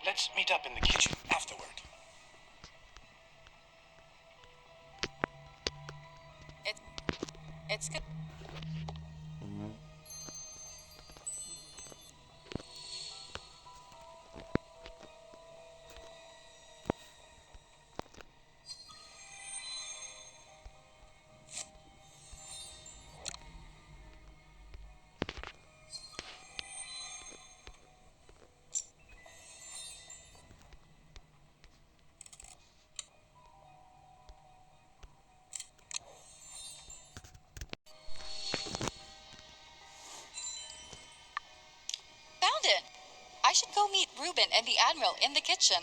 Let's meet up in the kitchen afterward. It's good. Found it. I should go meet Ruben and the Admiral in the kitchen.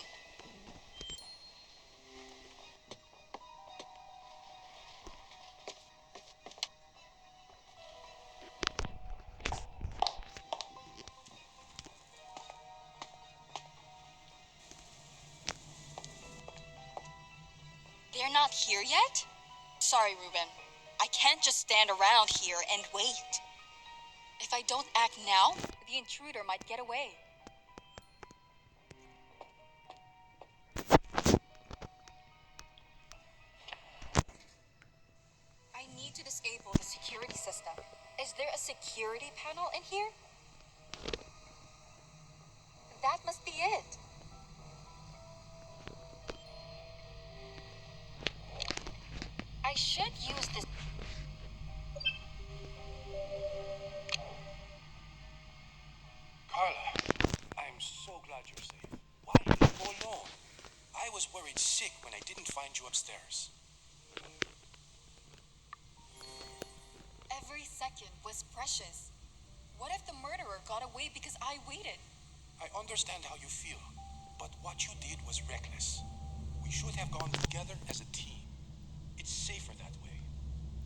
They're not here yet? Sorry, Ruben. I can't just stand around here and wait. If I don't act now, the intruder might get away. I need to disable the security system. Is there a security panel in here? That must be it. I should use this. Carla, I'm so glad you're safe. Why did you go alone? I was worried sick when I didn't find you upstairs. Every second was precious. What if the murderer got away because I waited? I understand how you feel, but what you did was reckless. We should have gone together as a team. It's safer that way.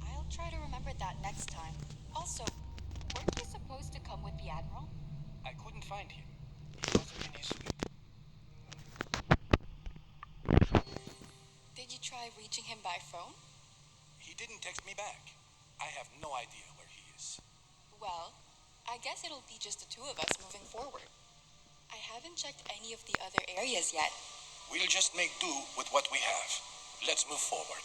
I'll try to remember that next time. Also, weren't you supposed to come with the Admiral? I couldn't find him. He wasn't in his suite. Did you try reaching him by phone? He didn't text me back. I have no idea where he is. Well, I guess it'll be just the two of us moving forward. I haven't checked any of the other areas yet. We'll just make do with what we have. Let's move forward.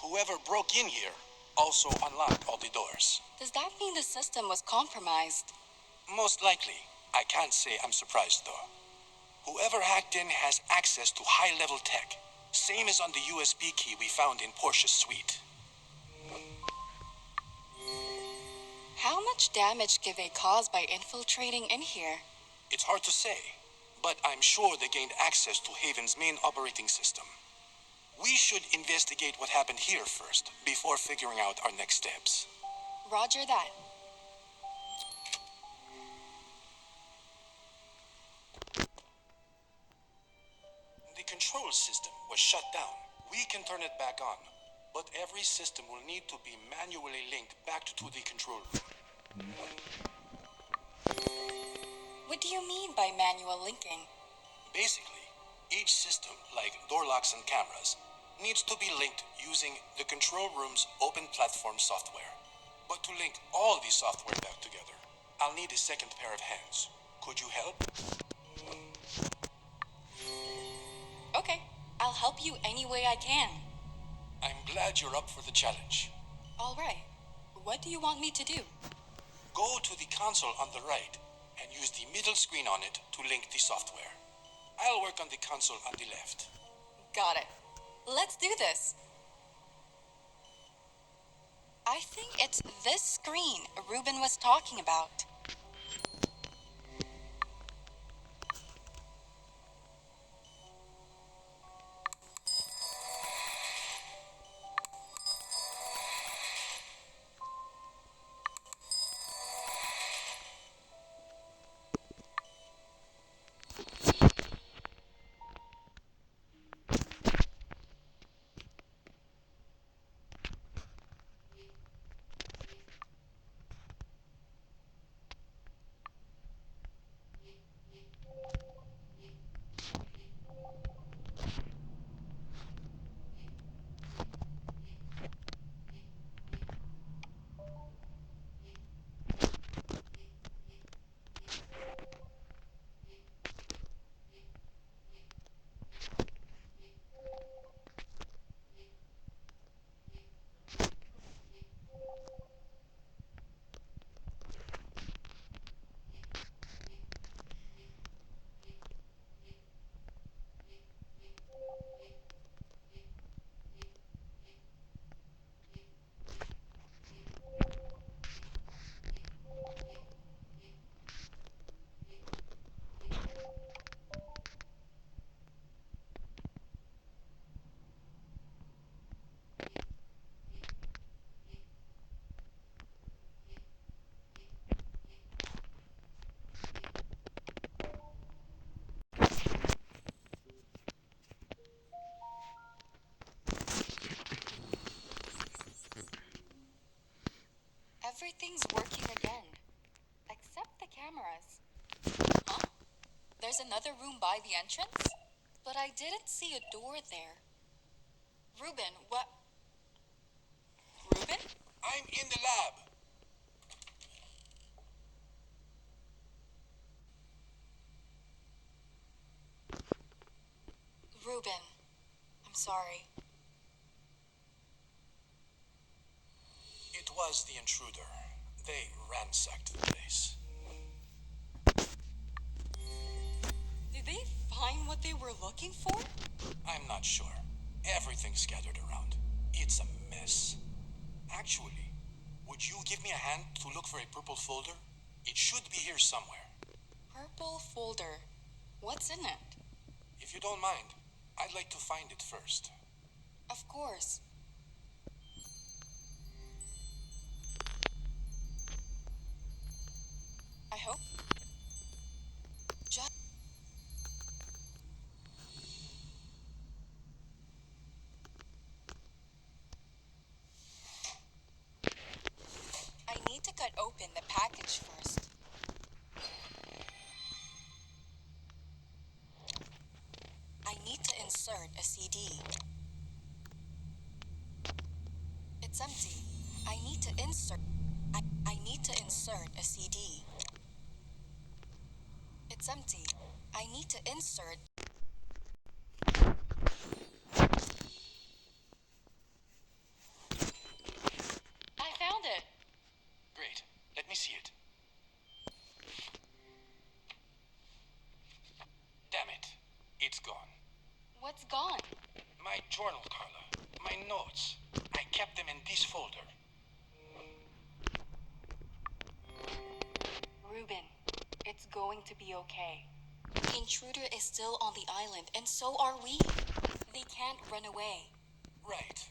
Whoever broke in here also unlocked all the doors. Does that mean the system was compromised? Most likely. I can't say I'm surprised though. Whoever hacked in has access to high-level tech. Same as on the USB key we found in Portia's suite. How much damage did they cause by infiltrating in here? It's hard to say, but I'm sure they gained access to Haven's main operating system. We should investigate what happened here first, before figuring out our next steps. Roger that. The control system was shut down. We can turn it back on, but every system will need to be manually linked back to the control room. What do you mean by manual linking? Basically, each system, like door locks and cameras, needs to be linked using the control room's open platform software. But to link all the software back together, I'll need a second pair of hands. Could you help? Okay, I'll help you any way I can. I'm glad you're up for the challenge. All right. What do you want me to do? Go to the console on the right and use the middle screen on it to link the software. I'll work on the console on the left. Got it. Let's do this. I think it's this screen Ruben was talking about. There's another room by the entrance, but I didn't see a door there. Ruben, what? Ruben? I'm in the lab. Ruben, I'm sorry. It was the intruder. They ransacked the place. Did they find what they were looking for? I'm not sure. Everything's scattered around. It's a mess. Actually, would you give me a hand to look for a purple folder? It should be here somewhere. Purple folder. What's in it? If you don't mind, I'd like to find it first. Of course. I hope. Just. I need to cut open the package first. I need to insert a CD. It's empty. I need to insert. I need to insert a CD. It's empty. I need to insert. I found it. Great. Let me see it. Damn it. It's gone. What's gone? My journal, Carla. My notes. I kept them in this folder. Ruben, it's going to be okay. The intruder is still on the island, and so are we. They can't run away. Right.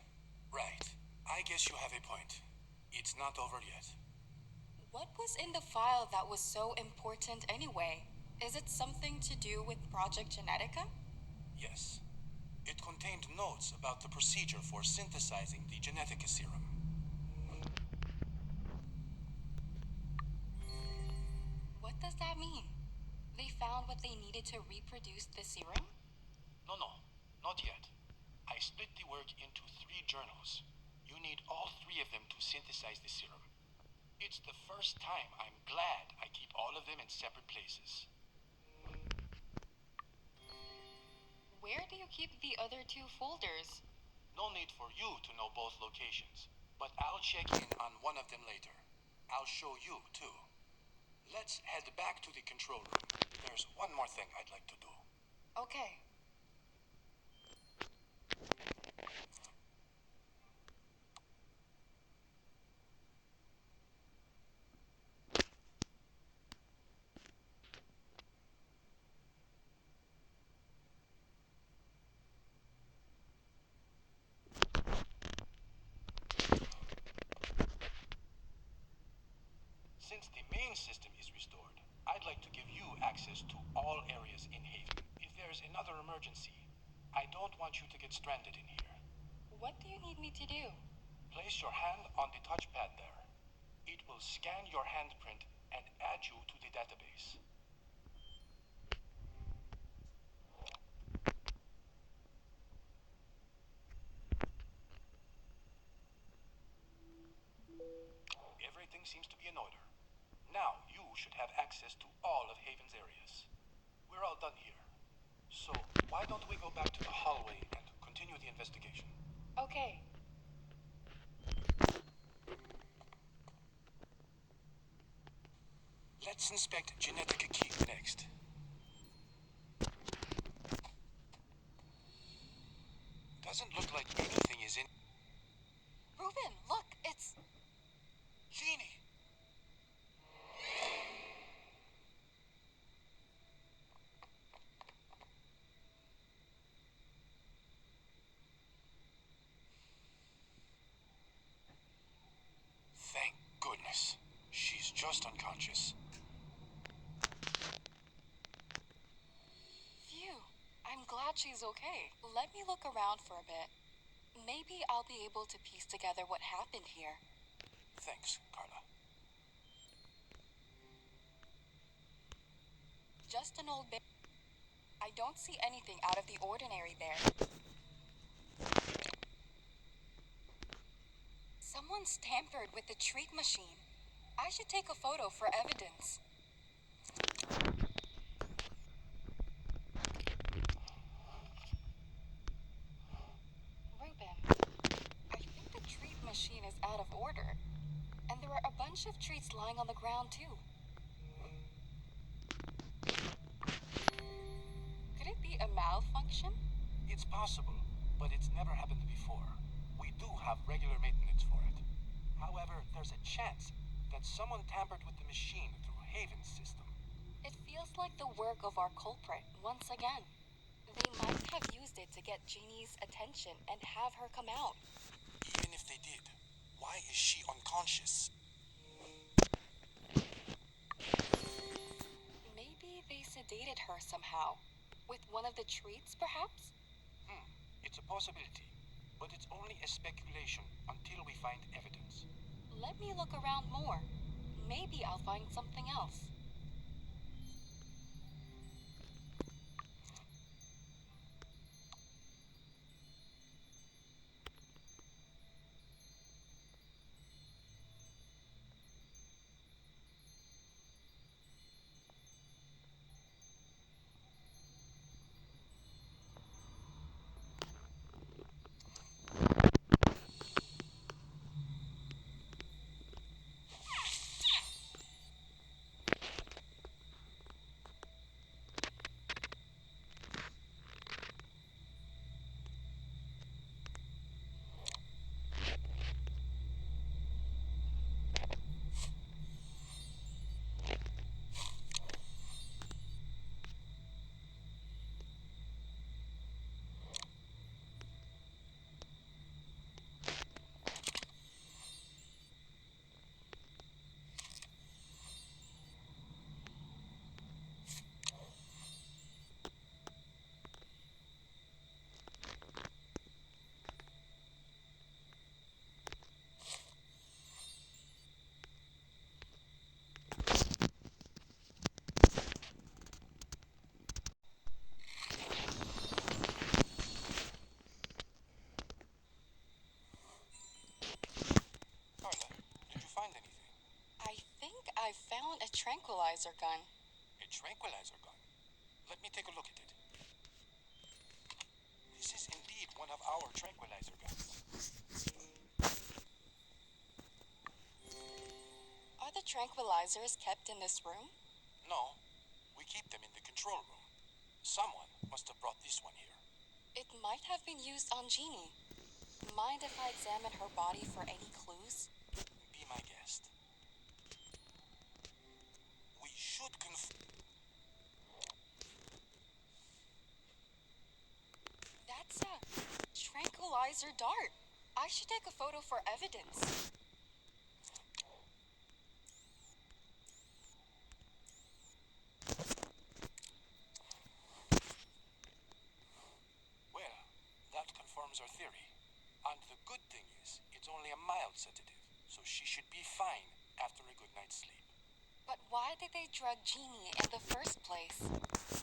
Right. I guess you have a point. It's not over yet. What was in the file that was so important anyway? Is it something to do with Project Genetica? Yes. It contained notes about the procedure for synthesizing the Genetica serum. What does that mean? They found what they needed to reproduce the serum? No, not yet. I split the work into 3 journals. You need all 3 of them to synthesize the serum. It's the first time. I'm glad I keep all of them in separate places. Where do you keep the other 2 folders? No need for you to know both locations, but I'll check in on one of them later. I'll show you, too. Let's head back to the control room. There's one more thing I'd like to do. Okay. Since the main system is restored, I'd like to give you access to all areas in Haven. If there's another emergency, I don't want you to get stranded in here. What do you need me to do? Place your hand on the touchpad there. It will scan your handprint and add you to the database. Everything seems to be in order. Now you should have access to all of Haven's areas. We're all done here. So why don't we go back to the hallway and continue the investigation? Okay. Let's inspect Genetica Keep next. Doesn't look like anything is in... Ruben, look, it's... Jeannie! Thank goodness. She's just unconscious. Phew. I'm glad she's okay. Let me look around for a bit. Maybe I'll be able to piece together what happened here. Thanks, Carla. Just an old I don't see anything out of the ordinary there. Someone's tampered with the treat machine. I should take a photo for evidence. Ruben, I think the treat machine is out of order. And there are a bunch of treats lying on the ground, too. Could it be a malfunction? It's possible, but it's never happened before. We do have regular maintenance for it. However, there's a chance that someone tampered with the machine through Haven's system. It feels like the work of our culprit once again. They might have used it to get Jeannie's attention and have her come out. Even if they did, why is she unconscious? Maybe they sedated her somehow. With one of the treats, perhaps? It's a possibility, but it's only a speculation until we find evidence. Let me look around more. Maybe I'll find something else. I found a tranquilizer gun. A tranquilizer gun? Let me take a look at it. This is indeed one of our tranquilizer guns. Are the tranquilizers kept in this room? No, we keep them in the control room. Someone must have brought this one here. It might have been used on Jeannie. Mind if I examine her body for any clues? Be my guest. We should That's a tranquilizer dart. I should take a photo for evidence. Well, that confirms our theory. And the good thing is, it's only a mild sedative, so she should be fine after a good night's sleep. But why did they drug Jeannie in the first place?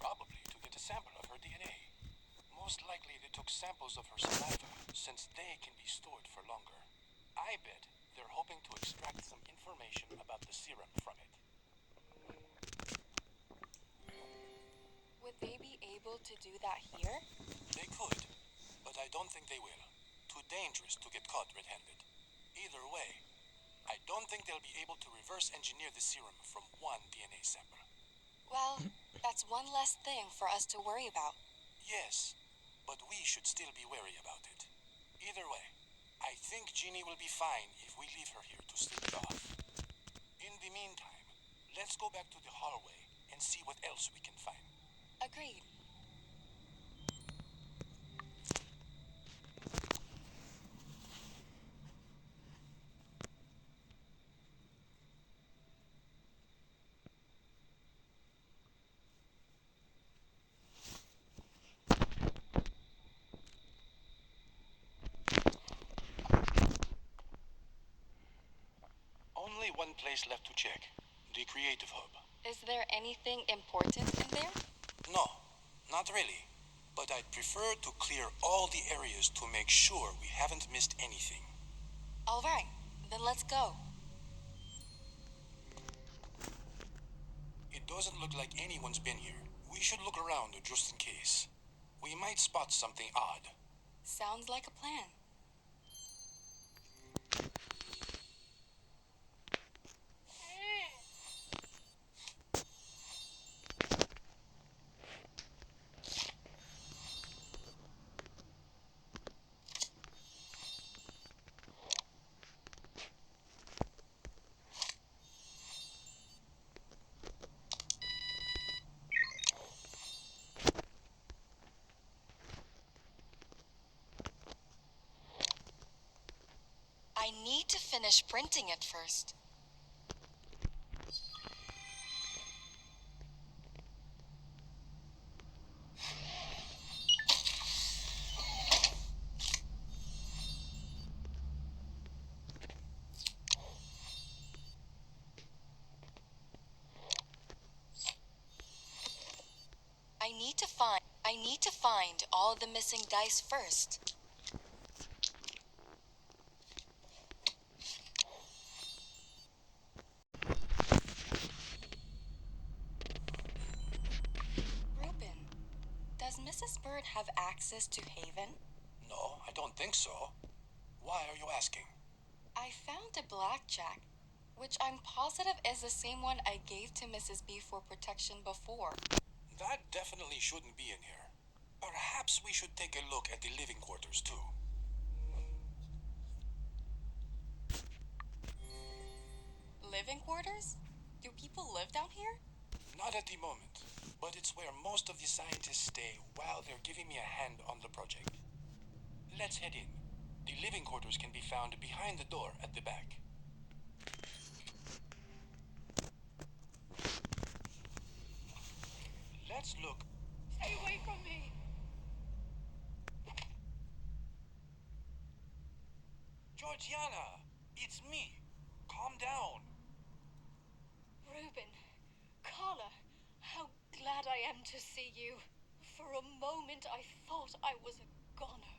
Probably to get a sample of her DNA. Most likely they took samples of her saliva, since they can be stored for longer. I bet they're hoping to extract some information about the serum from it. Would they be able to do that here? They could, but I don't think they will. Too dangerous to get caught red-handed. Either way, I don't think they'll be able to reverse engineer the serum from one DNA sample. Well, that's one less thing for us to worry about. Yes, but we should still be wary about it. Either way, I think Jeannie will be fine if we leave her here to sleep it off. In the meantime, let's go back to the hallway and see what else we can find. Agreed. Only one place left to check. The Creative Hub. Is there anything important in there? No. Not really, but I'd prefer to clear all the areas to make sure we haven't missed anything. All right, then let's go. It doesn't look like anyone's been here. We should look around just in case. We might spot something odd. Sounds like a plan. I need to finish printing it first. I need to find all the missing dice first. Reuben, does Mrs. Bird have access to Haven? No, I don't think so. Why are you asking? I found a blackjack, which I'm positive is the same one I gave to Mrs. B for protection before. That definitely shouldn't be in here. Perhaps we should take a look at the living quarters, too. Living quarters? Do people live down here? Not at the moment, but it's where most of the scientists stay while they're giving me a hand on the project. Let's head in. The living quarters can be found behind the door at the back. Let's look. Stay away from me! Georgiana, it's me. Calm down. Reuben, Carla, how glad I am to see you. For a moment I thought I was a goner.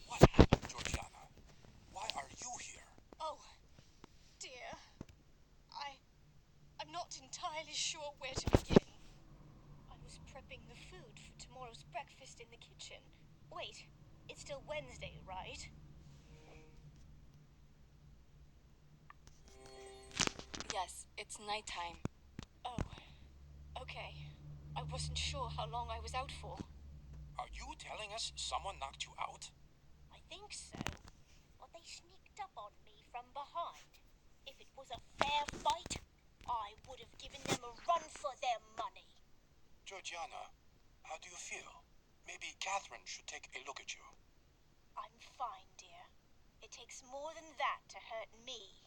What happened, Georgiana? Why are you here? Oh, dear. I'm not entirely sure where to begin. I was prepping the food for tomorrow's breakfast in the kitchen. Wait, it's still Wednesday, right? Yes, it's nighttime. Oh, okay. I wasn't sure how long I was out for. Are you telling us someone knocked you out? I think so. But they sneaked up on me from behind. If it was a fair fight, I would have given them a run for their money. Georgiana, how do you feel? Maybe Catherine should take a look at you. I'm fine, dear. It takes more than that to hurt me.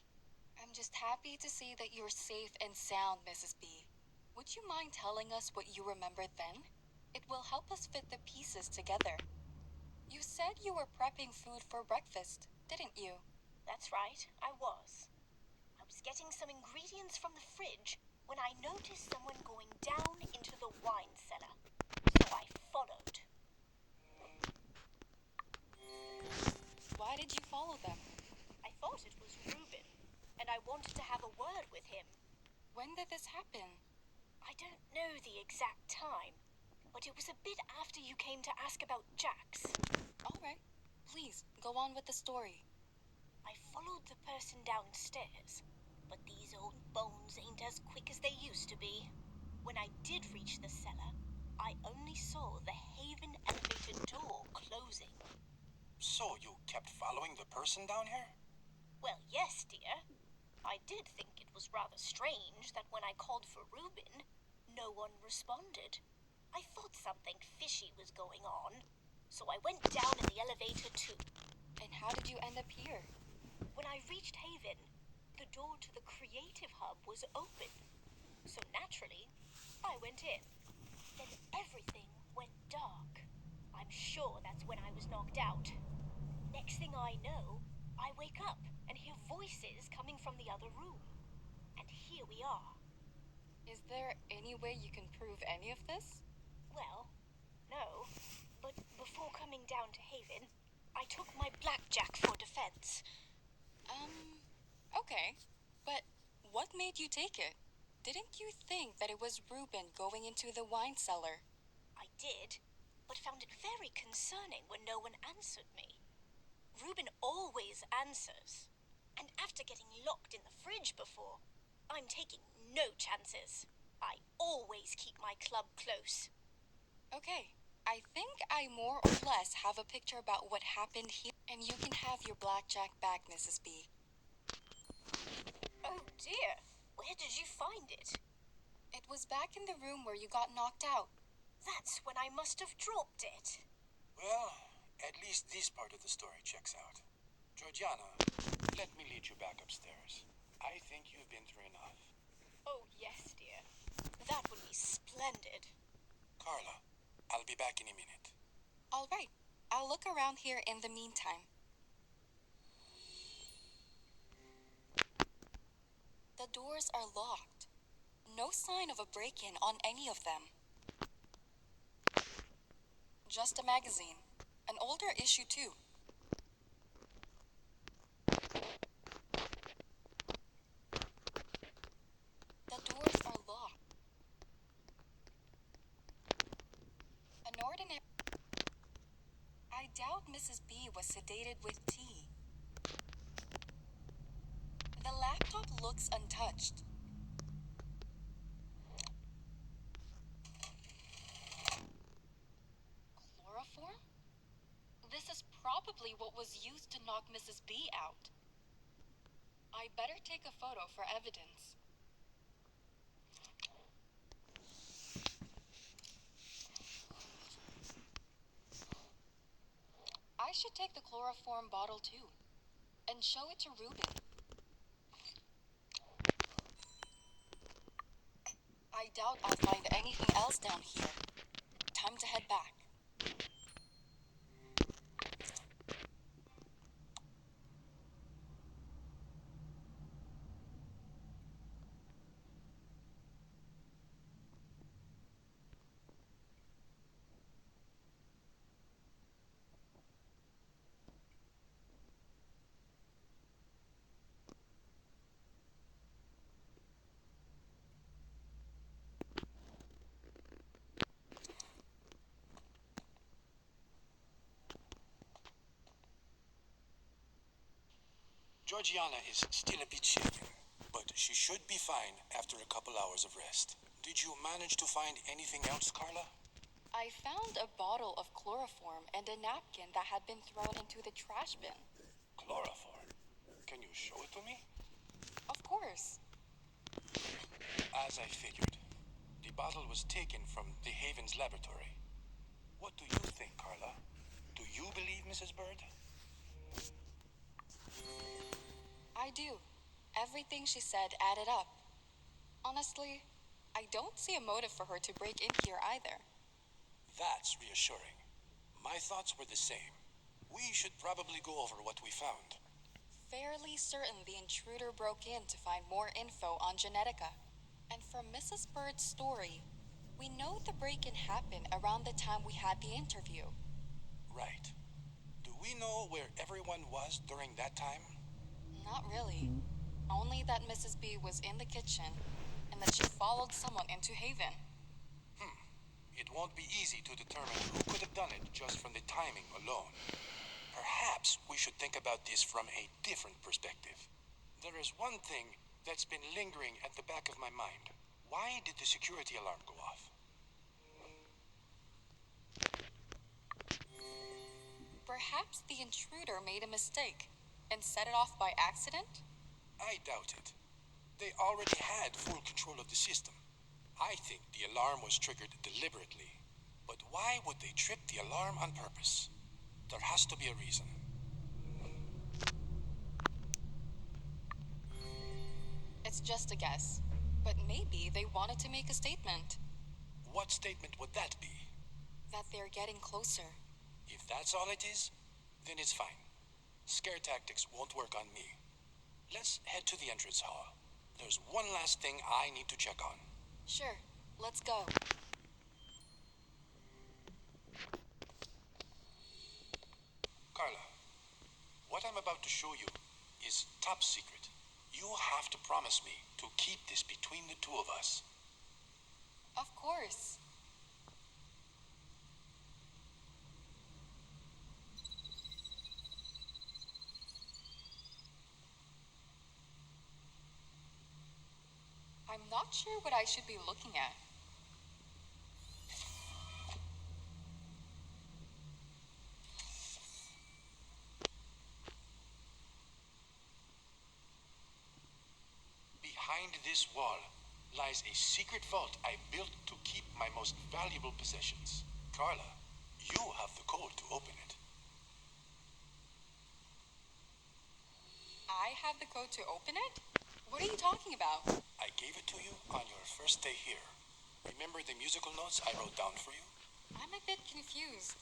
I'm just happy to see that you're safe and sound, Mrs. B. Would you mind telling us what you remember then? It will help us fit the pieces together. You said you were prepping food for breakfast, didn't you? That's right, I was. I was getting some ingredients from the fridge when I noticed someone going down into the wine cellar. So I followed. Why did you follow them? I thought it was Reuben, and I wanted to have a word with him. When did this happen? I don't know the exact time, but it was a bit after you came to ask about Jax. All right. Please, go on with the story. I followed the person downstairs, but these old bones ain't as quick as they used to be. When I did reach the cellar, I only saw the Haven elevator door closing. So you kept following the person down here? Well, yes, dear. I did think it was rather strange that when I called for Reuben, no one responded. I thought something fishy was going on, so I went down in the elevator too. And how did you end up here? When I reached Haven, the door to the creative hub was open. So naturally, I went in. Then everything went dark. I'm sure that's when I was knocked out. Next thing I know, I wake up and hear voices coming from the other room. And here we are. Is there any way you can prove any of this? Well, no. But before coming down to Haven, I took my blackjack for defense. Okay. But what made you take it? Didn't you think that it was Ruben going into the wine cellar? I did, but found it very concerning when no one answered me. Ruben always answers. And after getting locked in the fridge before, I'm taking no chances. I always keep my club close. Okay. I think I more or less have a picture about what happened here, and you can have your blackjack back, Mrs. B. Oh dear, where did you find it? It was back in the room where you got knocked out. That's when I must have dropped it. Well, at least this part of the story checks out. Georgiana, let me lead you back upstairs. I think you've been through enough. Oh yes, dear. That would be splendid. Carla, I'll be back in a minute. All right. I'll look around here in the meantime. The doors are locked. No sign of a break-in on any of them. Just a magazine. An older issue, too. The doors are locked. An ordinary... I doubt Mrs. B was sedated with tea. The laptop looks untouched. Chloroform? This is probably what was used to knock Mrs. B out. I better take a photo for evidence. I should take the chloroform bottle too, and show it to Ruben. I doubt I'll find anything else down here. Time to head back. Georgiana is still a bit shaken, but she should be fine after a couple hours of rest. Did you manage to find anything else, Carla? I found a bottle of chloroform and a napkin that had been thrown into the trash bin. Chloroform. Can you show it to me? Of course. As I figured, the bottle was taken from the Haven's laboratory. What do you think, Carla? Do you believe Mrs. Bird? I do. Everything she said added up. Honestly, I don't see a motive for her to break in here either. That's reassuring. My thoughts were the same. We should probably go over what we found. Fairly certain the intruder broke in to find more info on Genetica. And from Mrs. Bird's story, we know the break-in happened around the time we had the interview. Right. Do we know where everyone was during that time? Not really. Only that Mrs. B was in the kitchen and that she followed someone into Haven. It won't be easy to determine who could have done it just from the timing alone. Perhaps we should think about this from a different perspective. There is one thing that's been lingering at the back of my mind. Why did the security alarm go off? Perhaps the intruder made a mistake and set it off by accident? I doubt it. They already had full control of the system. I think the alarm was triggered deliberately. But why would they trip the alarm on purpose? There has to be a reason. It's just a guess. But maybe they wanted to make a statement. What statement would that be? That they're getting closer. If that's all it is, then it's fine. Scare tactics won't work on me. Let's head to the entrance hall. There's one last thing I need to check on. Sure, let's go. Carla, what I'm about to show you is top secret. You have to promise me to keep this between the two of us. Of course. I'm not sure what I should be looking at. Behind this wall lies a secret vault I built to keep my most valuable possessions. Carla, you have the code to open it. I have the code to open it? What are you talking about? I gave it to you on your first day here. Remember the musical notes I wrote down for you? I'm a bit confused.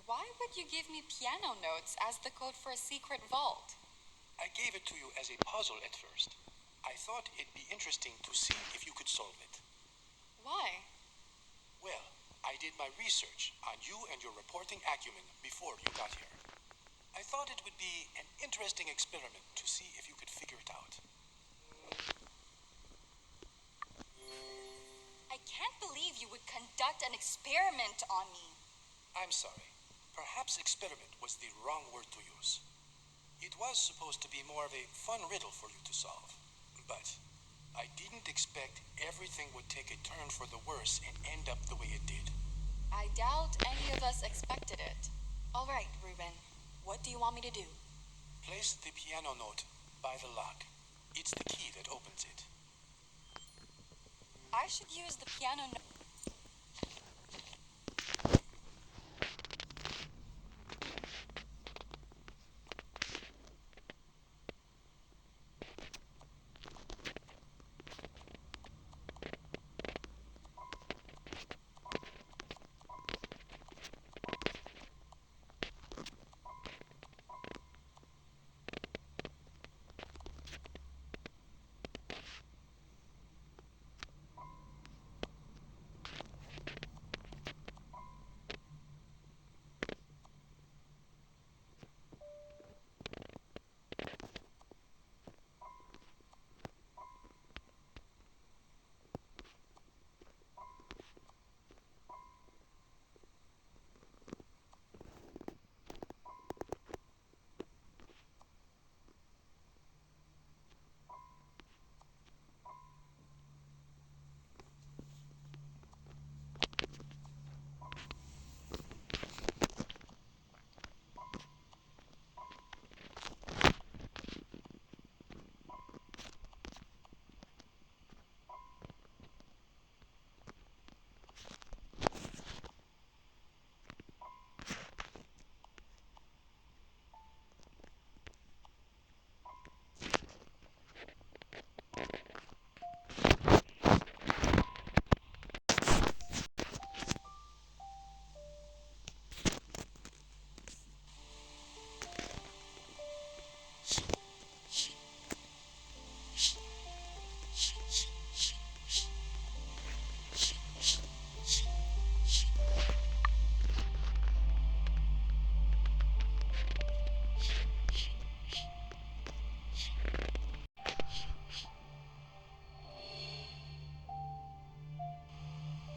Why would you give me piano notes as the code for a secret vault? I gave it to you as a puzzle at first. I thought it'd be interesting to see if you could solve it. Why? Well, I did my research on you and your reporting acumen before you got here. I thought it would be an interesting experiment to see if you could figure it out. I can't believe you would conduct an experiment on me. I'm sorry. Perhaps experiment was the wrong word to use. It was supposed to be more of a fun riddle for you to solve. But I didn't expect everything would take a turn for the worse and end up the way it did. I doubt any of us expected it. All right, Ruben. What do you want me to do? Place the piano note by the lock. It's the key that opens it. I should use the piano note.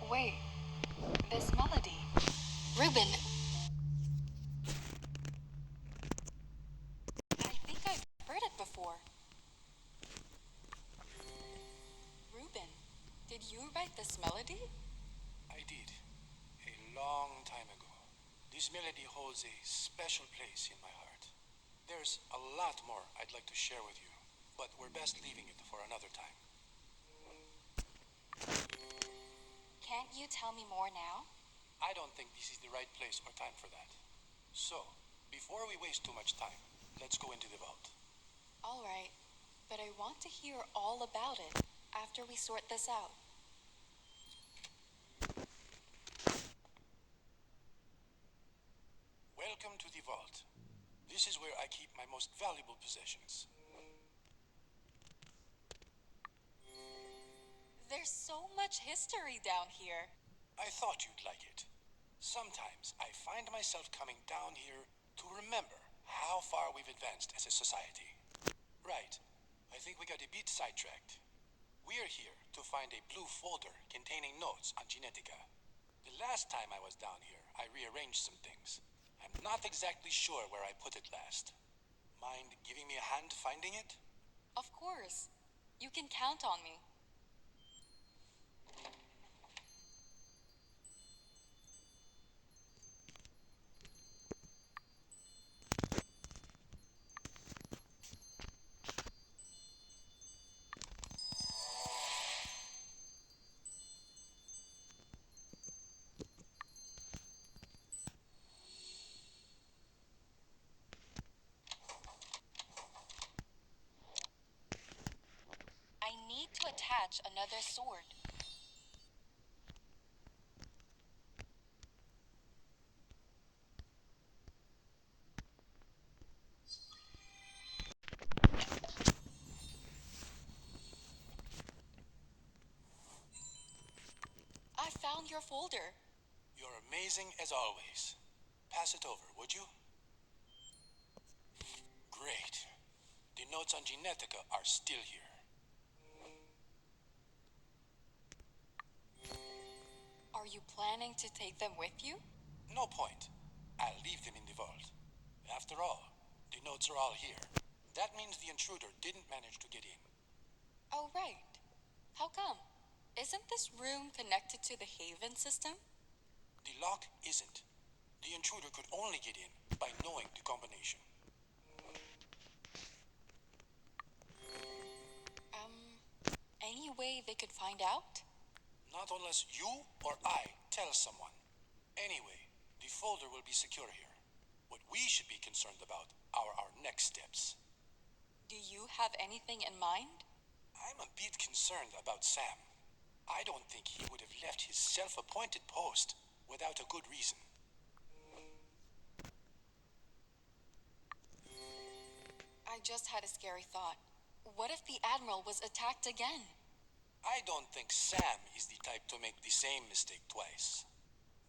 Wait, this melody. Ruben. I think I've heard it before. Ruben, did you write this melody? I did. A long time ago. This melody holds a special place in my heart. There's a lot more I'd like to share with you, but we're best leaving it for another time. Can't you tell me more now? I don't think this is the right place or time for that. So, before we waste too much time, let's go into the vault. All right, but I want to hear all about it after we sort this out. Welcome to the vault. This is where I keep my most valuable possessions. There's so much history down here. I thought you'd like it. Sometimes I find myself coming down here to remember how far we've advanced as a society. Right. I think we got a bit sidetracked. We're here to find a blue folder containing notes on Genetica. The last time I was down here, I rearranged some things. I'm not exactly sure where I put it last. Mind giving me a hand finding it? Of course. You can count on me. I need to attach another sword. I found your folder. You're amazing as always. Pass it over, would you? Great. The notes on Genetica are still here. Are you planning to take them with you? No point. I'll leave them in the vault. After all, the notes are all here. That means the intruder didn't manage to get in. Oh, right. How come? Isn't this room connected to the Haven system? The lock isn't. The intruder could only get in by knowing the combination. Any way they could find out? Not unless you or I tell someone. Anyway, the folder will be secure here. What we should be concerned about are our next steps. Do you have anything in mind? I'm a bit concerned about Sam. I don't think he would have left his self-appointed post without a good reason. I just had a scary thought. What if the Admiral was attacked again? I don't think Sam is the type to make the same mistake twice.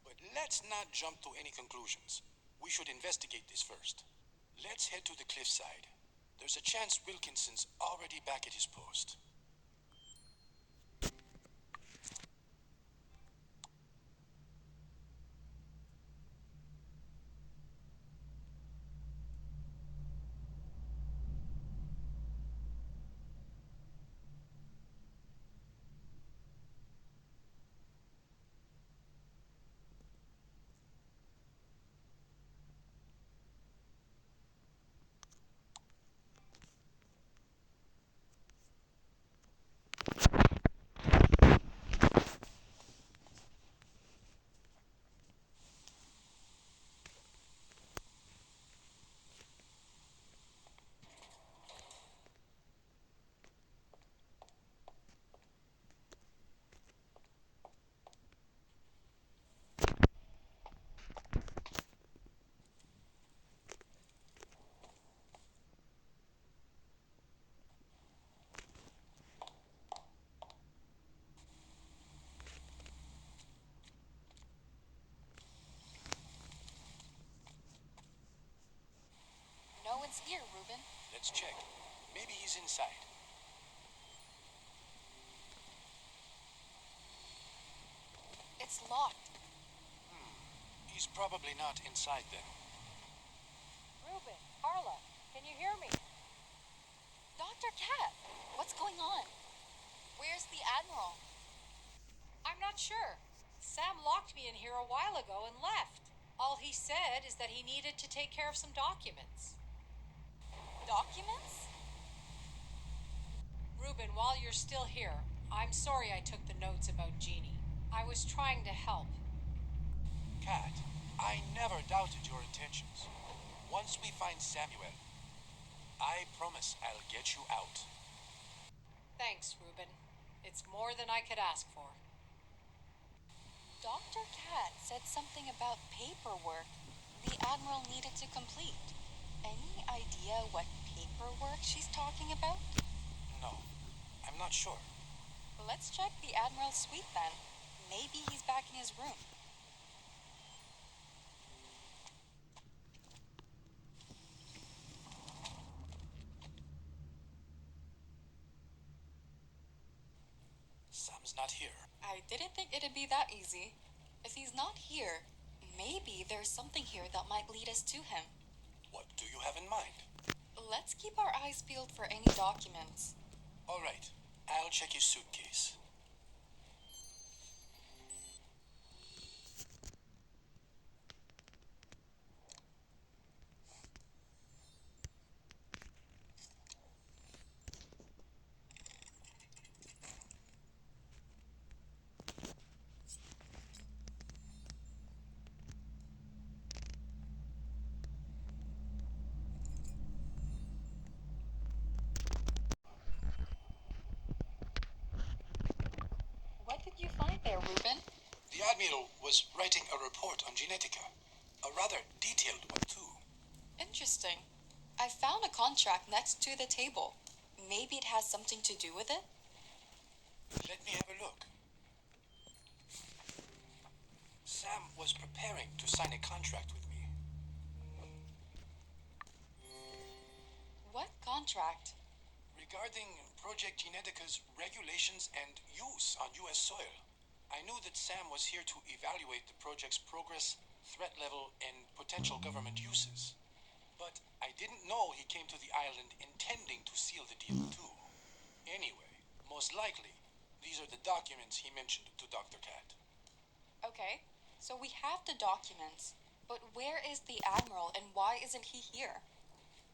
But let's not jump to any conclusions. We should investigate this first. Let's head to the cliffside. There's a chance Wilkinson's already back at his post. No one's here, Ruben. Let's check. Maybe he's inside. It's locked. He's probably not inside then. Ruben, Carla, can you hear me? Dr. Cat, what's going on? Where's the Admiral? I'm not sure. Sam locked me in here a while ago and left. All he said is that he needed to take care of some documents. Documents? Ruben, while you're still here, I'm sorry I took the notes about Jeannie. I was trying to help. Kat, I never doubted your intentions. Once we find Samuel, I promise I'll get you out. Thanks, Ruben. It's more than I could ask for. Dr. Cat said something about paperwork the Admiral needed to complete. Any idea what paperwork she's talking about? No, I'm not sure. Let's check the Admiral's suite then. Maybe he's back in his room. Sam's not here. I didn't think it'd be that easy. If he's not here, maybe there's something here that might lead us to him. What do you have in mind? Let's keep our eyes peeled for any documents. All right, I'll check his suitcase. What did you find there, Ruben? The Admiral was writing a report on Genetica. A rather detailed one, too. Interesting. I found a contract next to the table. Maybe it has something to do with it? Let me have a look. Sam was preparing to sign a contract with me. What contract? Regarding Project Genetica's regulations and use on U.S. soil. I knew that Sam was here to evaluate the project's progress, threat level, and potential government uses. But I didn't know he came to the island intending to seal the deal too. Anyway, most likely, these are the documents he mentioned to Dr. Cat. Okay, so we have the documents. But where is the Admiral and why isn't he here?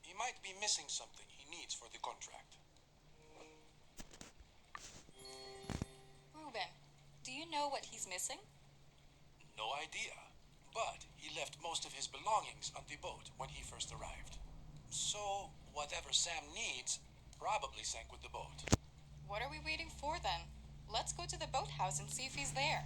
He might be missing something he needs for the contract. Ruben, do you know what he's missing? No idea. But he left most of his belongings on the boat when he first arrived. So, whatever Sam needs probably sank with the boat. What are we waiting for then? Let's go to the boathouse and see if he's there.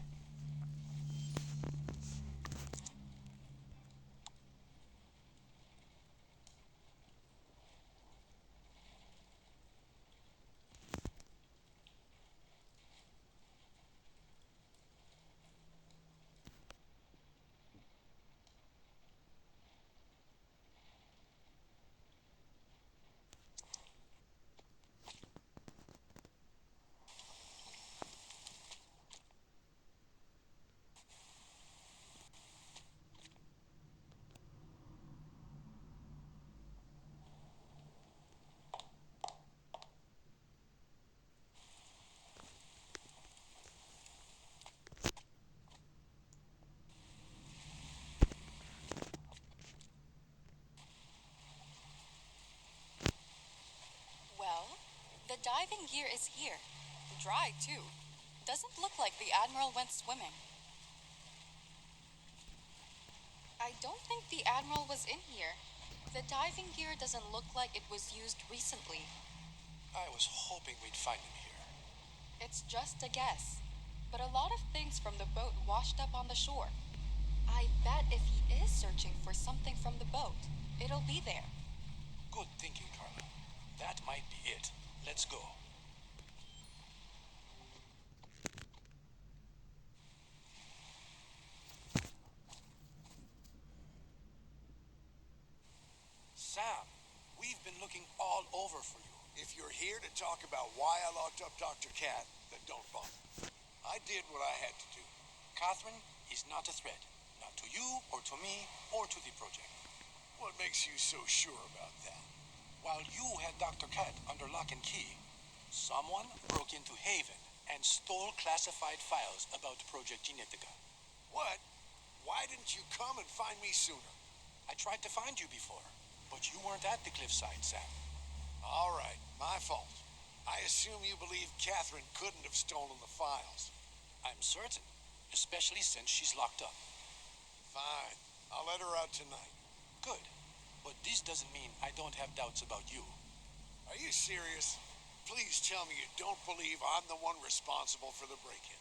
Well, the diving gear is here. Dry, too. Doesn't look like the Admiral went swimming. I don't think the Admiral was in here. The diving gear doesn't look like it was used recently. I was hoping we'd find him here. It's just a guess. But a lot of things from the boat washed up on the shore. I bet if he is searching for something from the boat, it'll be there. Good thinking, Carla. That might be it. Let's go. Sam, we've been looking all over for you. If you're here to talk about why I locked up Dr. Cat, then don't bother. I did what I had to do. Catherine is not a threat. Not to you, or to me, or to the project. What makes you so sure about that? While you had Dr. Cat under lock and key, someone broke into Haven and stole classified files about Project Genetica. What? Why didn't you come and find me sooner? I tried to find you before, but you weren't at the cliffside, Sam. All right, my fault. I assume you believe Catherine couldn't have stolen the files. I'm certain, especially since she's locked up. Fine. I'll let her out tonight. Good, but this doesn't mean I don't have doubts about you. Are you serious? Please tell me you don't believe I'm the one responsible for the break-in.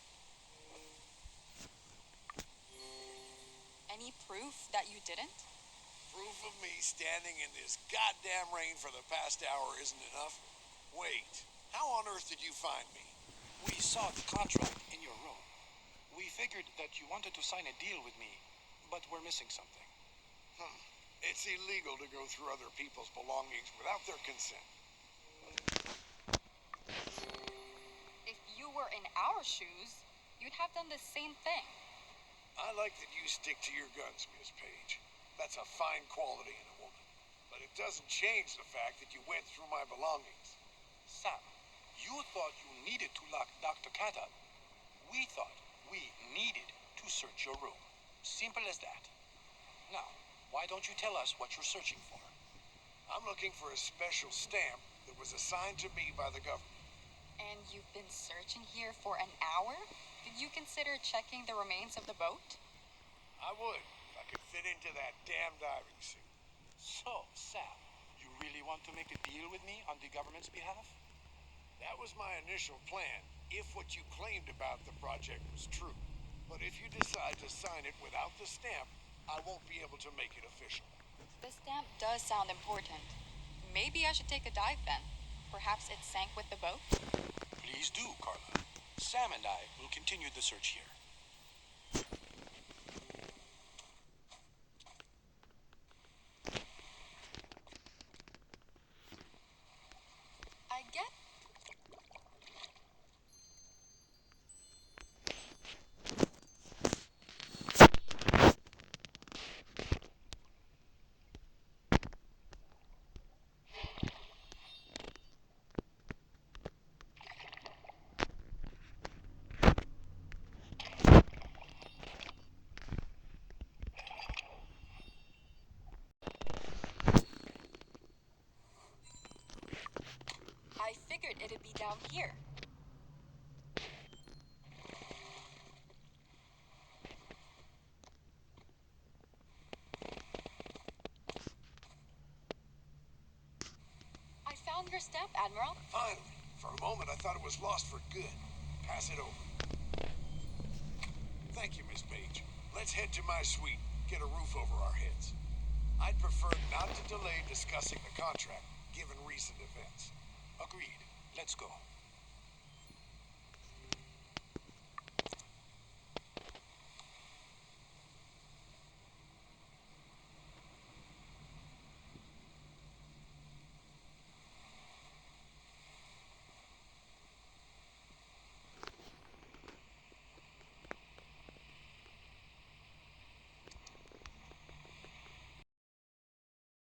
Any proof that you didn't? Proof of me standing in this goddamn rain for the past hour isn't enough? Wait, how on earth did you find me? We saw the contract in your room. We figured that you wanted to sign a deal with me, but we're missing something. It's illegal to go through other people's belongings without their consent. If you were in our shoes, you'd have done the same thing. I like that you stick to your guns, Miss Page. That's a fine quality in a woman. But it doesn't change the fact that you went through my belongings. Sam, you thought you needed to lock Dr. Cat up. We thought we needed to search your room. Simple as that. Now, why don't you tell us what you're searching for? I'm looking for a special stamp that was assigned to me by the government. And you've been searching here for an hour? Did you consider checking the remains of the boat? I would, if I could fit into that damn diving suit. So, Sam, you really want to make a deal with me on the government's behalf? That was my initial plan, if what you claimed about the project was true. But if you decide to sign it without the stamp, I won't be able to make it official. The stamp does sound important. Maybe I should take a dive then. Perhaps it sank with the boat? Please do, Carla. Sam and I will continue the search here. I get. I figured it'd be down here. I found your stamp, Admiral. Finally, for a moment I thought it was lost for good. Pass it over. Thank you, Miss Page. Let's head to my suite, get a roof over our heads. I'd prefer not to delay discussing the contract, given recent events. Agreed. Let's go.